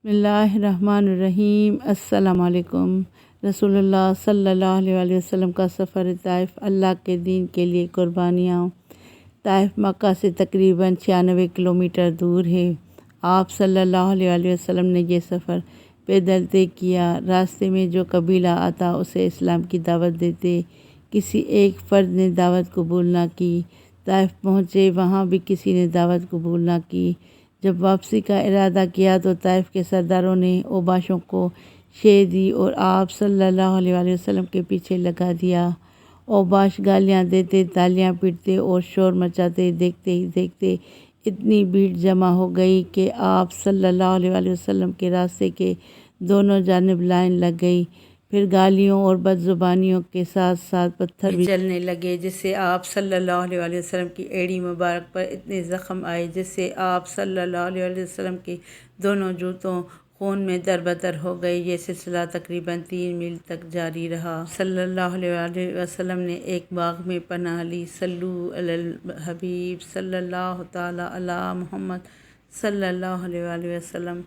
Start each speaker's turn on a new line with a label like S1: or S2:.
S1: بسم اللہ الرحمن الرحیم۔ السلام علیکم۔ رسول اللہ صلی اللہ علیہ وسلم کا سفر طائف، اللہ کے دین کے لیے قربانیاں۔ طائف مکہ سے تقریباً 96 کلومیٹر دور ہے۔ آپ صلی اللہ علیہ وسلم نے یہ سفر پیدل طے کیا۔ راستے میں جو قبیلہ آتا اسے اسلام کی دعوت دیتے، کسی ایک فرد نے دعوت قبول نہ کی۔ طائف پہنچے، وہاں بھی کسی نے دعوت قبول نہ کی۔ جب واپسی کا ارادہ کیا تو طائف کے سرداروں نے اوباشوں کو شے دی اور آپ صلی اللہ علیہ وسلم کے پیچھے لگا دیا۔ اوباش گالیاں دیتے، تالیاں پیٹتے اور شور مچاتے۔ دیکھتے ہی دیکھتے اتنی بھیڑ جمع ہو گئی کہ آپ صلی اللہ علیہ وسلم کے راستے کے دونوں جانب لائن لگ گئی۔ پھر گالیوں اور بد زبانیوں کے ساتھ ساتھ پتھر بھی چلنے لگے، جس سے آپ صلی اللہ علیہ وسلم کی ایڑی مبارک پر اتنے زخم آئے جس سے آپ صلی اللہ علیہ وسلم کے دونوں جوتوں خون میں تربتر ہو گئے۔ یہ سلسلہ تقریباً 3 میل تک جاری رہا۔ صلی اللہ علیہ وسلم نے ایک باغ میں پناہ لی۔ صلو علی الحبیب صلی اللہ تعالی علی محمد صلی اللہ علیہ وسلم۔